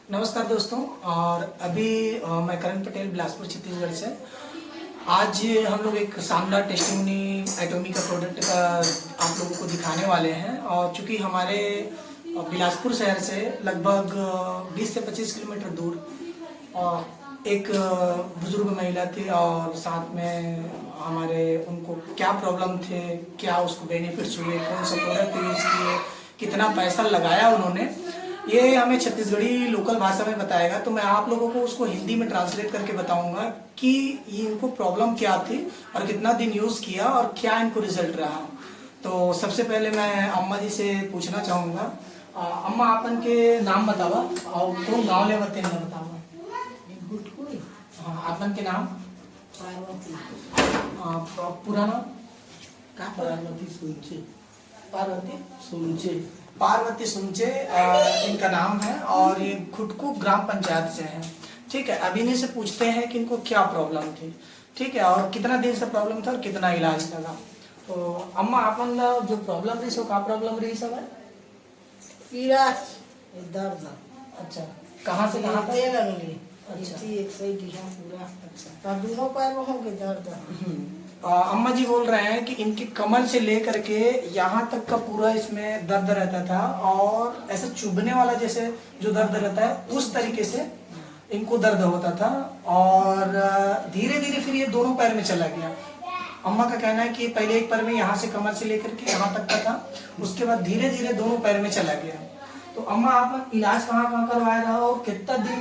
नमस्कार दोस्तों। और अभी मैं करण पटेल बिलासपुर छत्तीसगढ़ से। आज हम लोग एक शानदार टेस्टिमोनी एटोमी का प्रोडक्ट का आप लोगों को दिखाने वाले हैं। और चूंकि हमारे बिलासपुर शहर से लगभग 20 से 25 किलोमीटर दूर एक बुजुर्ग महिला थी और साथ में हमारे उनको क्या प्रॉब्लम थे, क्या उसको बेनिफिट्स हुए, कौन सा प्रोडक्ट यूज़ किए, कितना पैसा लगाया उन्होंने, ये हमें छत्तीसगढ़ी लोकल भाषा में बताएगा। तो मैं आप लोगों को उसको हिंदी में ट्रांसलेट करके बताऊंगा कि ये इनको प्रॉब्लम क्या थी और कितना दिन यूज़ किया और क्या इनको रिजल्ट रहा। तो सबसे पहले मैं अम्मा जी से पूछना चाहूँगा। अम्मा आपन के नाम बतावा और कौन गाँव ले बते ना बतावा। हाँ, आपन के नाम पार्वती। पूरा नाम पार्वती सुनचे। पार्वती सुनचे। पार्वती सुनचे इनका नाम है और ये खुटकू ग्राम पंचायत से हैं। ठीक है, अभी इन्हीं से पूछते हैं कि इनको क्या प्रॉब्लम थी। ठीक है, और कितना दिन से प्रॉब्लम था और कितना इलाज लगा। तो अम्मा अपन जो प्रॉब्लम रही सो का प्रॉब्लम रही सब है? पीड़ा दर्द। अच्छा, कहाँ से कहाँ दे तक? लगली। अच्छा। एक सही दिशा पूरा। अच्छा। तो दोनों पैर में होंगे दर्द। अम्मा जी बोल रहे हैं कि इनकी कमर से लेकर के यहाँ तक का पूरा इसमें दर्द रहता था और ऐसे चुभने वाला जैसे जो दर्द रहता है उस तरीके से इनको दर्द होता था। और धीरे धीरे फिर ये दोनों पैर में चला गया। अम्मा का कहना है कि पहले एक पैर में यहाँ से कमर से लेकर के यहाँ तक का था, उसके बाद धीरे धीरे दोनों पैर में चला गया। तो अम्मा आप इलाज कहाँ कहाँ करवाए रहा हो, कितना दिन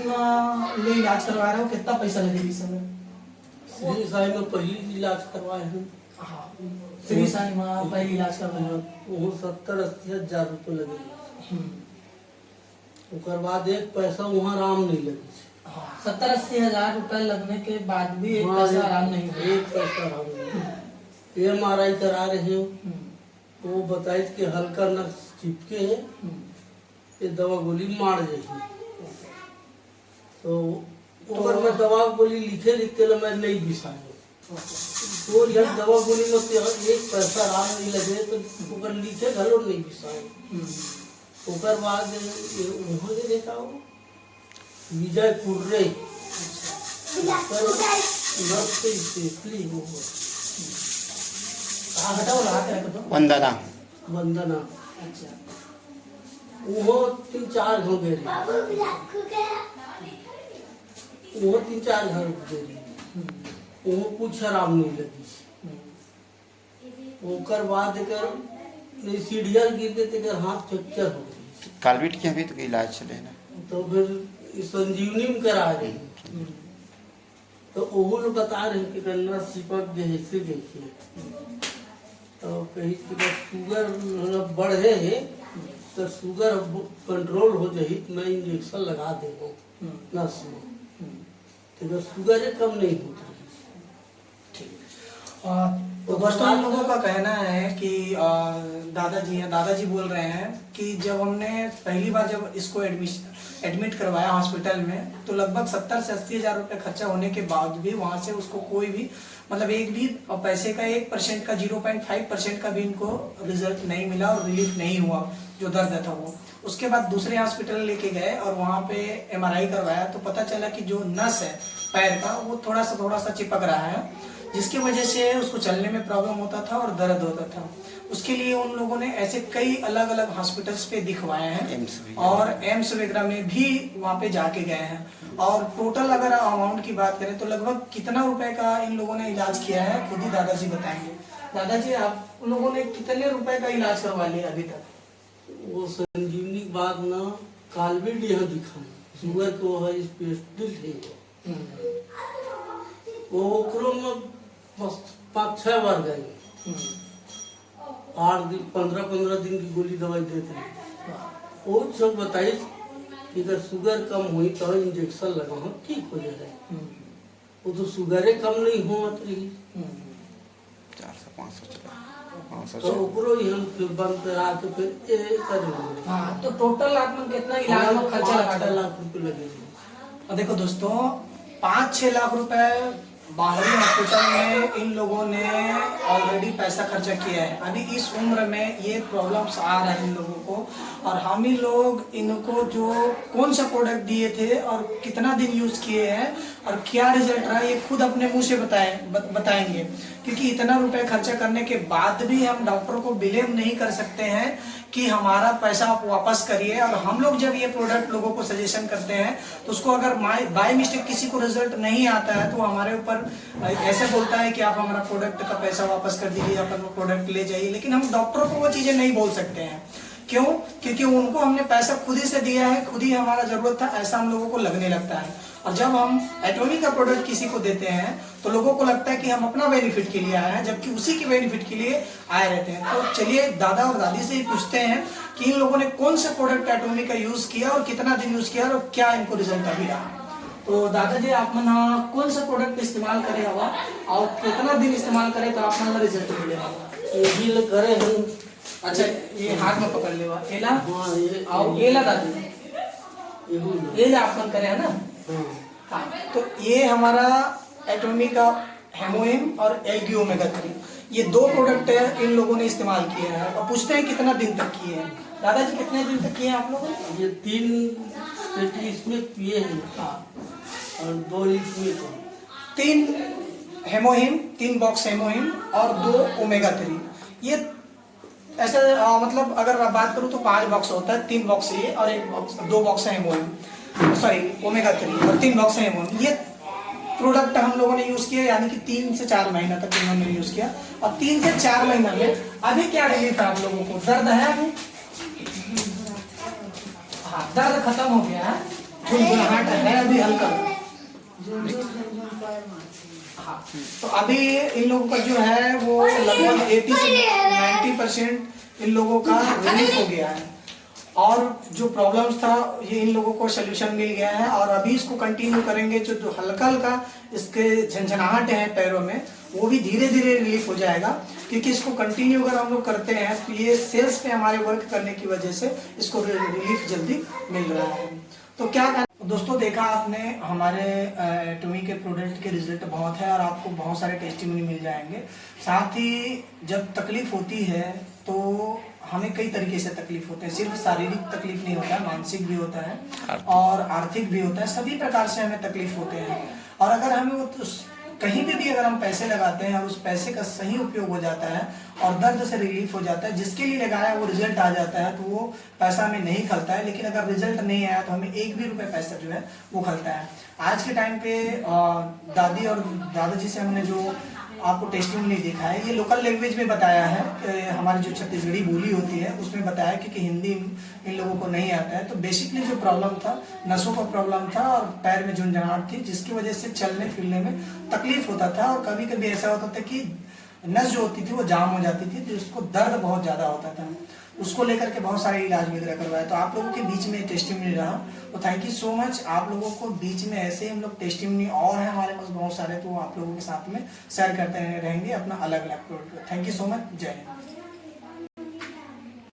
ले इलाज करवाए रहा हो, कितना पैसा लगे इस समय? श्री साई में पहली इलाज करवाए हैं। हाँ, श्री साई में पहले इलाज करवाए हो। वो 70-80 हजार रुपये लगे। उसके बाद एक पैसा वहाँ आराम नहीं लगी। 70-80 हजार रुपए लगने के बाद भी एक पैसा आराम नहीं हुआ। एक पैसा आराम नहीं। MRI करा रहे हैं, वो बताए कि हल्का नस चिपके है, ये दवा गोली मार जाएगी। तो अगर मैं दवा गोली लिख के मैं नहीं बिसाऊँ तो यह दवा गोली में एक पैसा आराम नहीं लगे तो अगर लिखे घलो नहीं बिसाऊँ। ओकर बाद उन्होंने देखा वो विजय कुर्रे वंदना। वंदना। अच्छा, वो 3-4 घर गए, वो 3-4 घर गए, वो कुछ आराम नहीं लगी। ओकर बाद कर सीढ़िया गिर गए तो हाथ फ्रैक्चर हो गई। कालबीट के अभी तक इलाज चले ना। तो फिर संजीवनी में करा रहे। तो वो लोग बता रहे कि गन्ना चिपक गए से देखिए। तो कहीं शुगर बढ़े है तो शुगर कंट्रोल हो जाए तो मैं इंजेक्शन लगा देगा नस में, तो शुगर कम नहीं होती। तो दोस्तों हम लोगों का कहना है कि दादाजी बोल रहे हैं कि जब हमने पहली बार जब इसको एडमिट करवाया हॉस्पिटल में तो लगभग 70 से 80 हजार रुपये खर्चा होने के बाद भी वहाँ से उसको कोई भी मतलब एक भी पैसे का 1% का 0.5% का भी इनको रिजल्ट नहीं मिला और रिलीफ नहीं हुआ जो दर्द था वो। उसके बाद दूसरे हॉस्पिटल लेके गए और वहाँ पे MRI करवाया तो पता चला कि जो नस है पैर का वो थोड़ा सा चिपक रहा है, जिसकी वजह से उसको चलने में प्रॉब्लम होता था और दर्द होता था। उसके लिए उन लोगों ने ऐसे कई अलग अलग हॉस्पिटल्स पे दिखवाए हैं और एम्स वगैरह में भी वहाँ पे जाके गए हैं। और टोटल अगर अमाउंट की बात करें तो लगभग कितना रुपए का इन लोगों ने इलाज किया है खुद ही दादाजी बताएंगे। दादाजी आप लोगों ने कितने रुपए का इलाज करवा लिया अभी तक? वो संजीवनी के बाद ना कालबीट यहाँ दिखाए शुगर को है स्पेशलिस्ट है वो ओकरो में बस 5-6 बार गए। 8 दिन 15 दिन की गोली दवाई देते हैं। वो सब बताइए कि अगर शुगर कम हुई तो इंजेक्शन लगाओ ठीक हो जाएगा। वो तो शुगर कम नहीं हुआ तो 400-500 तो ओकरो ही हम फिर बंद करा के फिर ये करेंगे। हाँ, तो टोटल आप लोग कितना इलाज में खर्चा लगा? 5-6 लाख रुपए लगेगा। और देखो दोस्तों 5-6 लाख रुपए बाहरी हॉस्पिटल में इन लोगों ने ऑलरेडी पैसा खर्चा किया है। अभी इस उम्र में ये प्रॉब्लम्स आ रहे हैं इन लोगों को, और हम ही लोग इनको जो कौन सा प्रोडक्ट दिए थे और कितना दिन यूज़ किए हैं और क्या रिजल्ट रहा ये खुद अपने मुंह से बताएंगे। क्योंकि इतना रुपए खर्चा करने के बाद भी हम डॉक्टर को ब्लेम नहीं कर सकते हैं कि हमारा पैसा आप वापस करिए। और हम लोग जब ये प्रोडक्ट लोगों को सजेशन करते हैं तो उसको अगर बाय मिस्टेक किसी को रिजल्ट नहीं आता है तो हमारे ऊपर ऐसे बोलता है कि आप हमारा प्रोडक्ट का पैसा वापस कर दीजिए, आप अपना प्रोडक्ट ले जाइए। लेकिन हम डॉक्टरों को वो चीज़ें नहीं बोल सकते हैं। क्यों? क्योंकि उनको हमने पैसा खुद ही से दिया है, खुद ही हमारा जरूरत था, ऐसा हम लोगों को लगने लगता है। और जब हम एटॉमी का प्रोडक्ट किसी को देते हैं तो लोगों को लगता है कि हम अपना बेनिफिट के लिए आए हैं, जबकि उसी के बेनिफिट के लिए आए रहते हैं। तो चलिए दादा और दादी से ही पूछते हैं कि इन लोगों ने कौन सा प्रोडक्ट एटॉमी का यूज किया और कितना दिन यूज किया और क्या इनको रिजल्ट अभी रहा। तो दादाजी आप मन कौन सा प्रोडक्ट इस्तेमाल करे हवा और कितना दिन इस्तेमाल करे तो आप मन रिजल्ट मिलेगा? ये करे हम। अच्छा, ये हाथ में पकड़ लेवा एला। हाँ, ये और एला दादी ये आप मन करे है ना। हाँ, तो ये हमारा एटॉमी का हेमोइन और एल्गी ओमेगा 3 ये 2 प्रोडक्ट है इन लोगों ने इस्तेमाल किए हैं। और पूछते हैं कितना दिन तक किए हैं। दादाजी कितने दिन तक किए हैं आप लोगों ने? ये 3 पेटी इसमें पिए हैं। हाँ, और 2 इसमें तो 3 हेमोहिम, 3 बॉक्स हेमोहिम और 2 ओमेगा 3। ये ऐसा मतलब अगर मैं बात करूँ तो 5 बॉक्स होता है, 3 बॉक्स ये और 2 बॉक्स है हेमोहिम, सॉरी ओमेगा 3 और 3 बॉक्स है हेमोहिम। ये प्रोडक्ट हम लोगों ने यूज किया, यानी कि 3 से 4 महीना तक इन्होंने यूज किया। और 3 से 4 महीना में अभी क्या रिलीफ है आप लोगों को? दर्द है अभी? हाँ, दर्द खत्म हो गया है, झुनझुनाहट है अभी हल्का। हाँ, तो अभी इन लोगों का जो है वो लगभग 80 से 90% इन लोगों का रिलीफ हो गया है। और जो प्रॉब्लम्स था ये इन लोगों को सोल्यूशन मिल गया है। और अभी इसको कंटिन्यू करेंगे, जो हल्का हल्का इसके झंझनाहट है पैरों में वो भी धीरे धीरे रिलीफ हो जाएगा। क्योंकि इसको कंटिन्यू अगर हम लोग करते हैं तो ये सेल्स पे हमारे वर्क करने की वजह से इसको रिलीफ जल्दी मिल रहा है। तो क्या दोस्तों, देखा आपने हमारे एटॉमी के प्रोडक्ट के रिजल्ट बहुत है और आपको बहुत सारे टेस्टिमोनी मिल जाएंगे। साथ ही जब तकलीफ होती है तो हमें कई तरीके से तकलीफ होते हैं, सिर्फ शारीरिक तकलीफ नहीं होता है, मानसिक भी होता है और आर्थिक भी होता है। सभी प्रकार से हमें तकलीफ होते हैं। और अगर हमें वो कहीं भी अगर हम पैसे लगाते हैं और उस पैसे का सही उपयोग हो जाता है और दर्द से रिलीफ हो जाता है, जिसके लिए लगाया वो रिजल्ट आ जाता है, तो वो पैसा हमें नहीं खलता है। लेकिन अगर रिजल्ट नहीं आया तो हमें 1 भी रुपये पैसा जो है वो खलता है। आज के टाइम पे दादी और दादाजी से हमने जो आपको टेस्टिमोनी देखा है ये लोकल लैंग्वेज में बताया है कि हमारी जो छत्तीसगढ़ी बोली होती है उसमें बताया क्योंकि हिंदी इन लोगों को नहीं आता है। तो बेसिकली जो प्रॉब्लम था नसों का प्रॉब्लम था और पैर में झुंझुनाहट थी, जिसकी वजह से चलने फिरने में तकलीफ होता था। और कभी कभी ऐसा होता था कि नस जो होती थी वो जाम हो जाती थी, तो उसको दर्द बहुत ज़्यादा होता था। उसको लेकर के बहुत सारे इलाज वगैरह करवाए। तो आप लोगों के बीच में टेस्टिमोनी रहा, तो थैंक यू सो मच। आप लोगों को बीच में ऐसे ही हम लोग टेस्टिमोनी और है हमारे पास बहुत सारे, तो आप लोगों के साथ में शेयर करते रहेंगे अपना अलग अलग product. Thank you so much. जय हिंद।